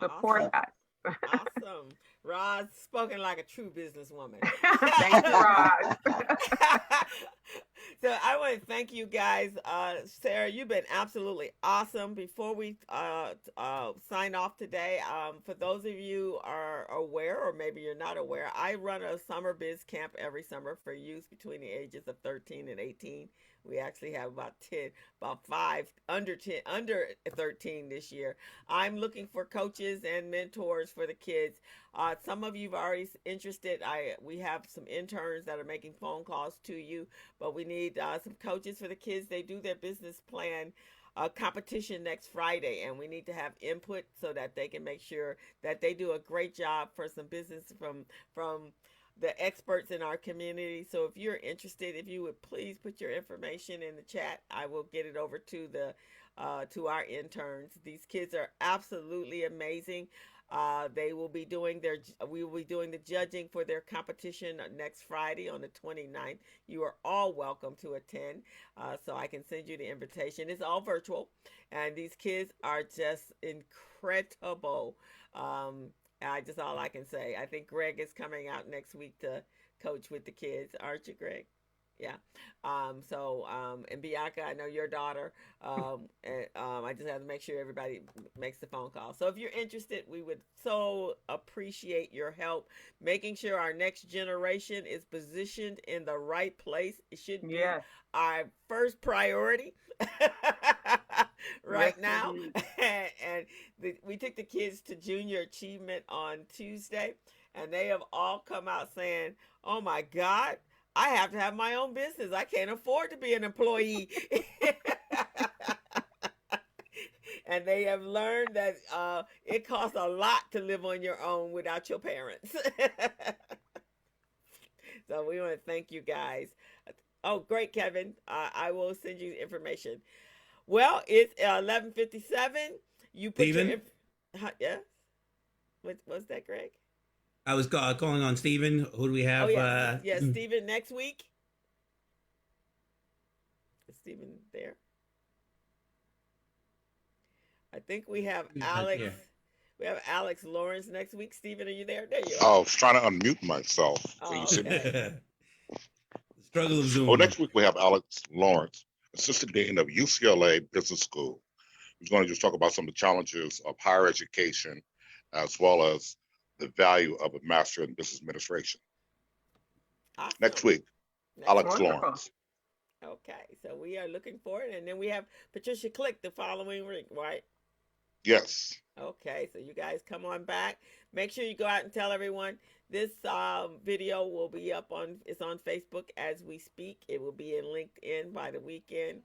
Support Awesome. us. Awesome. Roz, spoken like a true businesswoman. Thank you, Roz. So I want to thank you guys. Sarah, you've been absolutely awesome. Before we sign off today, for those of you are aware, or maybe you're not aware, I run a summer biz camp every summer for youth between the ages of 13 and 18. We actually have about 5 under 13 this year. I'm looking for coaches and mentors for the kids. Some of you've already interested. We have some interns that are making phone calls to you, but we need some coaches for the kids. They do their business plan competition next Friday, and we need to have input so that they can make sure that they do a great job for some business from the experts in our community. So if you're interested, if you would please put your information in the chat, I will get it over to our interns. These kids are absolutely amazing. We will be doing the judging for their competition next Friday on the 29th. You are all welcome to attend. So I can send you the invitation. It's all virtual, and these kids are just incredible. Just all I can say. I think Greg is coming out next week to coach with the kids, aren't you, Greg? Yeah. And Bianca, I know your daughter. I just have to make sure everybody makes the phone call. So if you're interested, we would so appreciate your help, making sure our next generation is positioned in the right place. It should be our first priority right now. And we took the kids to junior achievement on Tuesday, and they have all come out saying, "Oh my God, I have to have my own business. I can't afford to be an employee." And they have learned that it costs a lot to live on your own without your parents. So we want to thank you guys. Oh, great, Kevin. I will send you information. Well, it's 11:57. You put Steven? yeah? What's that, Greg? I was calling on Steven. Who do we have? Oh, yeah, Steven next week. Is Steven there? I think we have Alex. We have Alex Lawrence next week. Steven, are you there? There you are. Oh, I was trying to unmute myself. Oh, You see me? okay. Struggle of Zoom. Oh, next week we have Alex Lawrence, Assistant Dean of UCLA Business School. He's going to just talk about some of the challenges of higher education, as well as the value of a Master in Business Administration. Awesome. Next week, Alex Lawrence. Okay, so we are looking forward. And then we have Patricia Click the following week, right? Yes. Okay, so you guys come on back. Make sure you go out and tell everyone. This video will be it's on Facebook as we speak. It will be in LinkedIn by the weekend.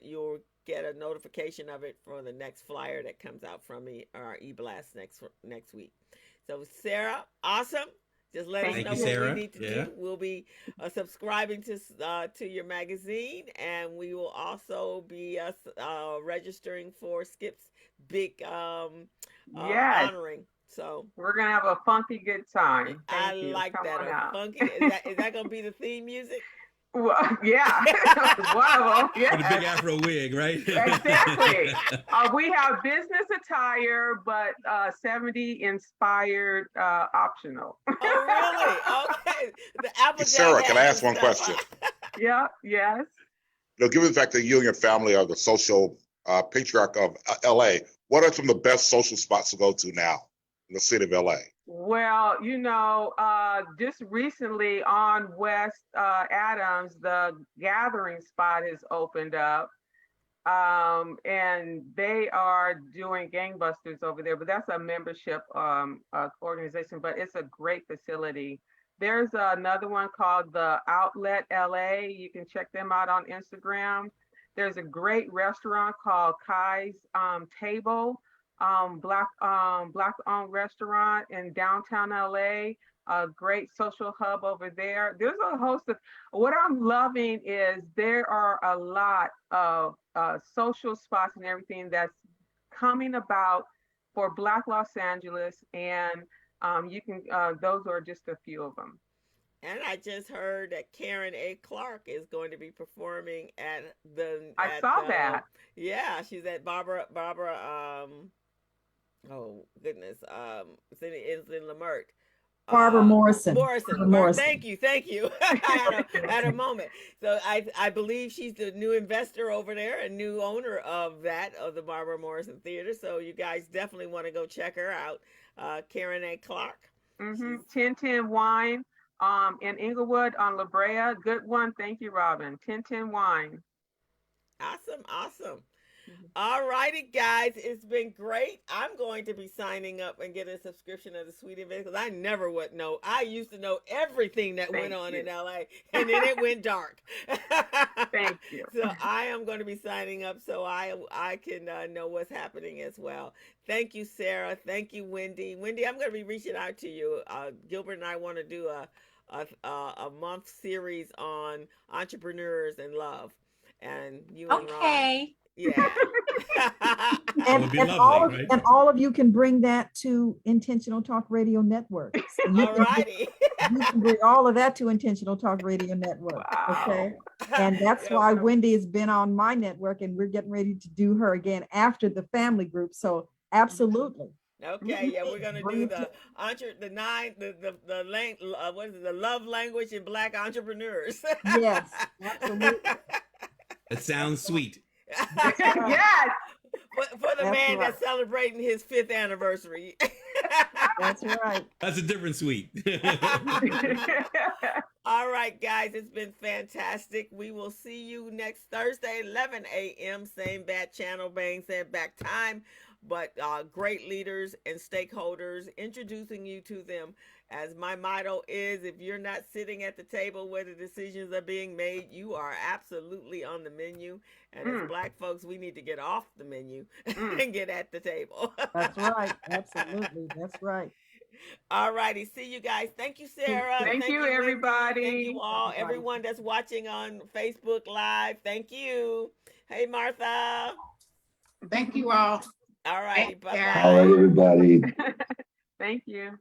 You'll get a notification of it for the next flyer that comes out from our e-blast next week. So Sarah, awesome. Just let us know what we need to do. We'll be subscribing to your magazine, and we will also be registering for Skip's big honoring. So we're gonna have a funky good time. I like that. Funky. Is that gonna be the theme music? Well, yeah, one of them. Yeah. With a big Afro wig, right? Exactly. We have business attire, but 70 inspired optional. Oh, really? Okay. The Applejack. Sarah, can I ask one question? Yeah. Yes. Given the fact that you and your family are the social patriarch of LA, what are some of the best social spots to go to now in the city of LA? Well, just recently on West Adams, the Gathering spot has opened up, and they are doing gangbusters over there. But that's a membership organization, but it's a great facility. There's another one called the Outlet LA. You can check them out on Instagram. There's a great restaurant called Kai's Table. Black-owned restaurant in downtown LA, a great social hub over there. There's a host of, what I'm loving is there are a lot of social spots and everything that's coming about for Black Los Angeles, and those are just a few of them. And I just heard that Karen A. Clark is going to be performing at I saw that. Yeah, she's at Barbara Oh goodness. It's in Lamert. Barbara Morrison. Morrison. Barbara Morrison. Thank you. I had a moment. So I believe she's the new investor over there and new owner of the Barbara Morrison Theater. So you guys definitely want to go check her out. Karen A. Clark. 1010 Wine in Inglewood on La Brea. Good one. Thank you, Robin. 1010 Wine. Awesome. All righty, guys, it's been great. I'm going to be signing up and getting a subscription of the Suite event because I never would know. I used to know everything that went on in LA, and then it went dark. Thank you. So I am going to be signing up so I can know what's happening as well. Thank you, Sarah. Thank you, Wendy. Wendy, I'm going to be reaching out to you. Gilbert and I want to do a month series on entrepreneurs and love, and you and Ron. Yeah. and all of you can bring that to Intentional Talk Radio Network. So all righty. You can bring all of that to Intentional Talk Radio Network. Wow. Okay. And that's why Wendy has been on my network, and we're getting ready to do her again after the family group. So absolutely. Okay, yeah, we're gonna do the love language in Black entrepreneurs. Yes, absolutely. It sounds sweet. Yes. For the man that's celebrating his 5th anniversary. That's right. That's a different suite. All right, guys, it's been fantastic. We will see you next Thursday, 11 a.m. Same bat channel, same back time. But great leaders and stakeholders, introducing you to them. As my motto is, if you're not sitting at the table where the decisions are being made, you are absolutely on the menu. And as Black folks, we need to get off the menu and get at the table. That's right. Absolutely. That's right. All righty. See you guys. Thank you, Sarah. Thank you, everybody. Thank you all. Everyone that's watching on Facebook Live. Thank you. Hey, Martha. Thank you all. All righty. Bye-bye. All right, everybody. Thank you.